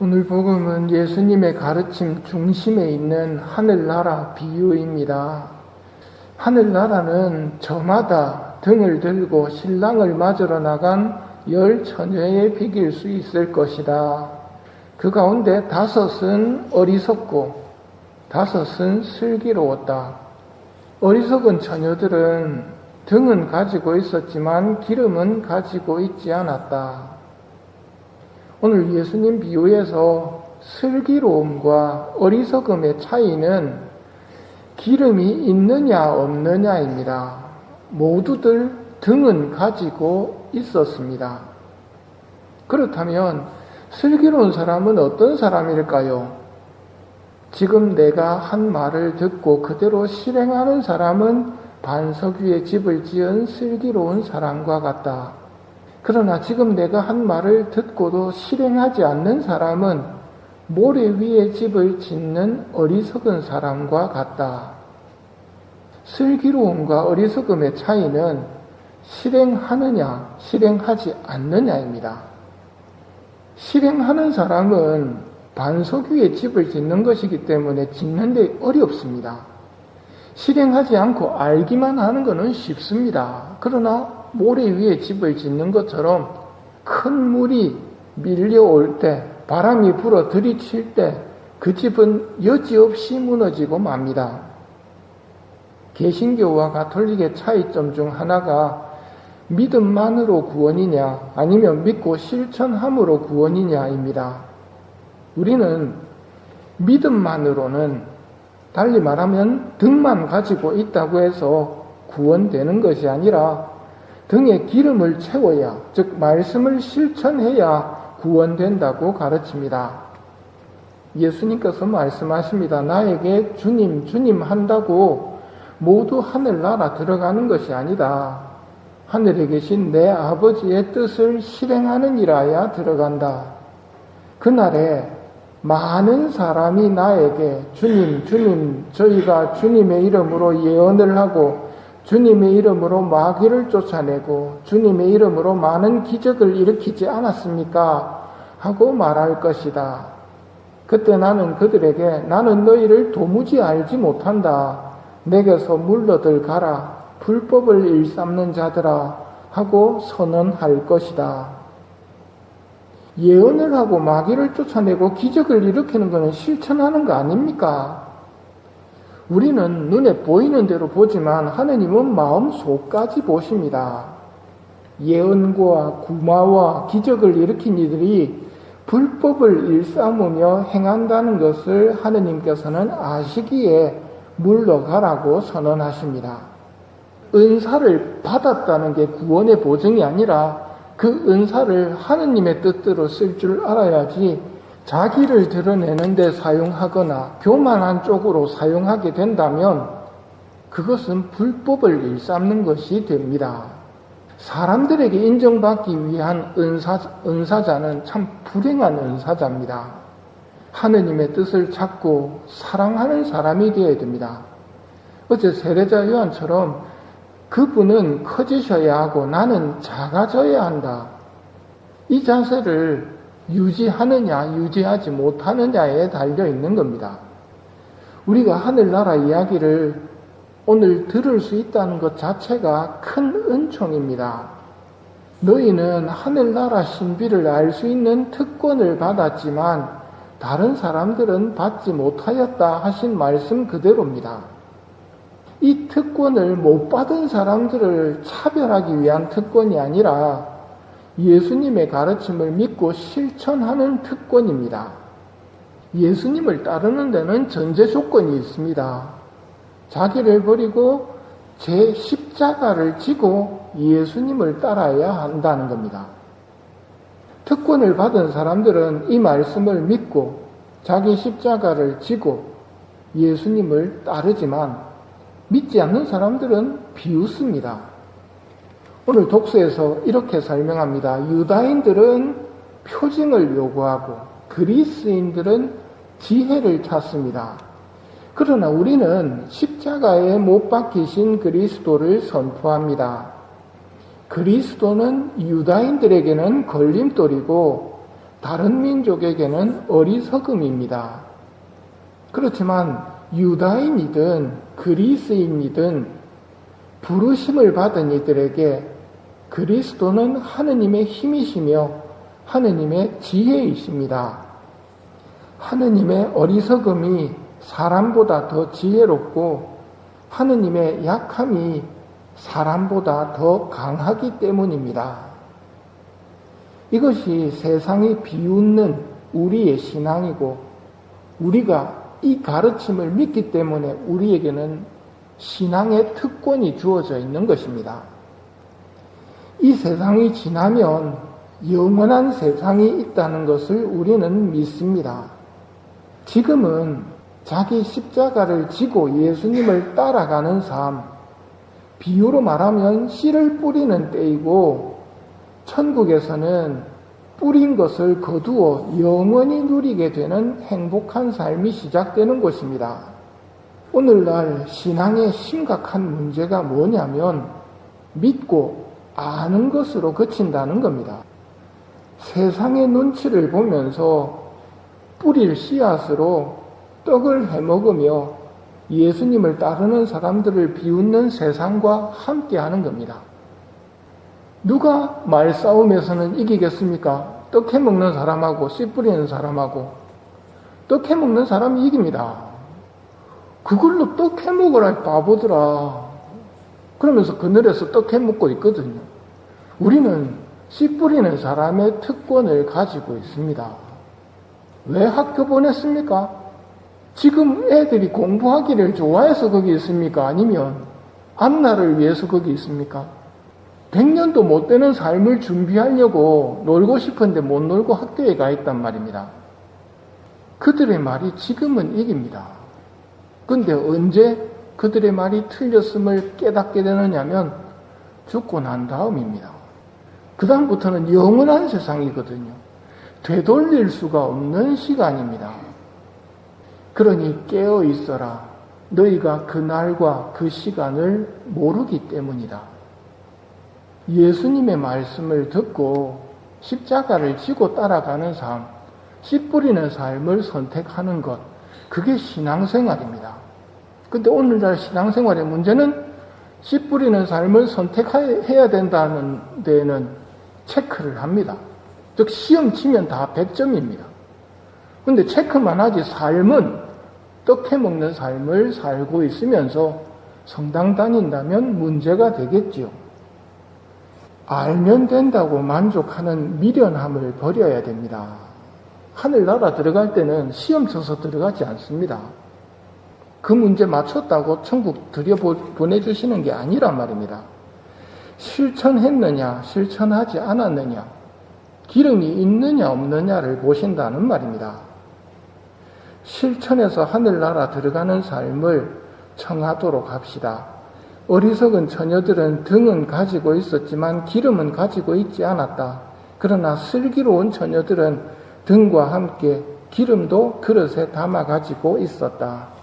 오늘 복음은 예수님의 가르침 중심에 있는 하늘나라 비유입니다. 하늘나라는 저마다 등을 들고 신랑을 맞으러 나간 10 처녀에 비길 수 있을 것이다. 그 가운데 5은 어리석고 5은 슬기로웠다. 어리석은 처녀들은 등은 가지고 있었지만 기름은 가지고 있지 않았다. 오늘 예수님 비유에서 슬기로움과 어리석음의 차이는 기름이 있느냐 없느냐입니다. 모두들 등은 가지고 있었습니다. 그렇다면 슬기로운 사람은 어떤 사람일까요? 지금 내가 한 말을 듣고 그대로 실행하는 사람은 반석 위에 집을 지은 슬기로운 사람과 같다. 그러나 지금 내가 한 말을 듣고도 실행하지 않는 사람은 모래 위에 집을 짓는 어리석은 사람과 같다. 슬기로움과 어리석음의 차이는 실행하느냐, 실행하지 않느냐입니다. 실행하는 사람은 반석 위에 집을 짓는 것이기 때문에 짓는 데 어렵습니다. 실행하지 않고 알기만 하는 것은 쉽습니다. 그러나 모래 위에 집을 짓는 것처럼 큰 물이 밀려올 때, 바람이 불어 들이칠 때 그 집은 여지없이 무너지고 맙니다. 개신교와 가톨릭의 차이점 중 하나가 믿음만으로 구원이냐 아니면 믿고 실천함으로 구원이냐입니다. 우리는 믿음만으로는, 달리 말하면 등만 가지고 있다고 해서 구원되는 것이 아니라 등에 기름을 채워야, 즉 말씀을 실천해야 구원된다고 가르칩니다. 예수님께서 말씀하십니다. 나에게 주님, 주님 한다고 모두 하늘나라 들어가는 것이 아니다. 하늘에 계신 내 아버지의 뜻을 실행하는 이라야 들어간다. 그날에 많은 사람이 나에게 주님, 주님, 저희가 주님의 이름으로 예언을 하고 주님의 이름으로 마귀를 쫓아내고 주님의 이름으로 많은 기적을 일으키지 않았습니까? 하고 말할 것이다. 그때 나는 그들에게 나는 너희를 도무지 알지 못한다. 내게서 물러들 가라. 불법을 일삼는 자들아 하고 선언할 것이다. 예언을 하고 마귀를 쫓아내고 기적을 일으키는 것은 실천하는 거 아닙니까? 우리는 눈에 보이는 대로 보지만 하느님은 마음속까지 보십니다. 예언과 구마와 기적을 일으킨 이들이 불법을 일삼으며 행한다는 것을 하느님께서는 아시기에 물러가라고 선언하십니다. 은사를 받았다는 게 구원의 보증이 아니라 그 은사를 하느님의 뜻대로 쓸 줄 알아야지 자기를 드러내는 데 사용하거나 교만한 쪽으로 사용하게 된다면 그것은 불법을 일삼는 것이 됩니다. 사람들에게 인정받기 위한 은사자는 참 불행한 은사자입니다. 하느님의 뜻을 찾고 사랑하는 사람이 되어야 됩니다. 어제 세례자 요한처럼 그분은 커지셔야 하고 나는 작아져야 한다. 이 자세를 유지하느냐 유지하지 못하느냐에 달려 있는 겁니다. 우리가 하늘나라 이야기를 오늘 들을 수 있다는 것 자체가 큰 은총입니다. 너희는 하늘나라 신비를 알 수 있는 특권을 받았지만 다른 사람들은 받지 못하였다 하신 말씀 그대로입니다. 이 특권을 못 받은 사람들을 차별하기 위한 특권이 아니라 예수님의 가르침을 믿고 실천하는 특권입니다. 예수님을 따르는 데는 전제 조건이 있습니다. 자기를 버리고 제 십자가를 지고 예수님을 따라야 한다는 겁니다. 특권을 받은 사람들은 이 말씀을 믿고 자기 십자가를 지고 예수님을 따르지만 믿지 않는 사람들은 비웃습니다. 오늘 독서에서 이렇게 설명합니다. 유다인들은 표징을 요구하고 그리스인들은 지혜를 찾습니다. 그러나 우리는 십자가에 못 박히신 그리스도를 선포합니다. 그리스도는 유다인들에게는 걸림돌이고 다른 민족에게는 어리석음입니다. 그렇지만 유다인이든 그리스인이든 부르심을 받은 이들에게 그리스도는 하느님의 힘이시며 하느님의 지혜이십니다. 하느님의 어리석음이 사람보다 더 지혜롭고 하느님의 약함이 사람보다 더 강하기 때문입니다. 이것이 세상이 비웃는 우리의 신앙이고 우리가 이 가르침을 믿기 때문에 우리에게는 신앙의 특권이 주어져 있는 것입니다. 이 세상이 지나면 영원한 세상이 있다는 것을 우리는 믿습니다. 지금은 자기 십자가를 지고 예수님을 따라가는 삶, 비유로 말하면 씨를 뿌리는 때이고 천국에서는 뿌린 것을 거두어 영원히 누리게 되는 행복한 삶이 시작되는 곳입니다. 오늘날 신앙의 심각한 문제가 뭐냐면 믿고 아는 것으로 그친다는 겁니다. 세상의 눈치를 보면서 뿌릴 씨앗으로 떡을 해먹으며 예수님을 따르는 사람들을 비웃는 세상과 함께하는 겁니다. 누가 말싸움에서는 이기겠습니까? 떡 해먹는 사람하고 씨 뿌리는 사람하고. 떡 해먹는 사람이 이깁니다. 그걸로 떡 해먹으라 바보들아. 그러면서 그늘에서 떡 해먹고 있거든요. 우리는 씨 뿌리는 사람의 특권을 가지고 있습니다. 왜 학교 보냈습니까? 지금 애들이 공부하기를 좋아해서 거기 있습니까? 아니면 앞날을 위해서 거기 있습니까? 100년도 못 되는 삶을 준비하려고 놀고 싶은데 못 놀고 학교에 가 있단 말입니다. 그들의 말이 지금은 이깁니다. 근데 언제 그들의 말이 틀렸음을 깨닫게 되느냐면 죽고 난 다음입니다. 그 다음부터는 영원한 세상이거든요. 되돌릴 수가 없는 시간입니다. 그러니 깨어 있어라. 너희가 그 날과 그 시간을 모르기 때문이다. 예수님의 말씀을 듣고 십자가를 지고 따라가는 삶, 씨 뿌리는 삶을 선택하는 것, 그게 신앙생활입니다. 근데 오늘날 신앙생활의 문제는 씨 뿌리는 삶을 선택해야 된다는 데에는 체크를 합니다. 즉 시험 치면 다 100점입니다. 근데 체크만 하지 삶은 떡 해먹는 삶을 살고 있으면서 성당 다닌다면 문제가 되겠지요. 알면 된다고 만족하는 미련함을 버려야 됩니다. 하늘나라 들어갈 때는 시험 쳐서 들어가지 않습니다. 그 문제 맞췄다고 천국 들여보내주시는 게 아니란 말입니다. 실천했느냐, 실천하지 않았느냐, 기름이 있느냐 없느냐를 보신다는 말입니다. 실천해서 하늘나라 들어가는 삶을 청하도록 합시다. 어리석은 처녀들은 등은 가지고 있었지만 기름은 가지고 있지 않았다. 그러나 슬기로운 처녀들은 등과 함께 기름도 그릇에 담아 가지고 있었다.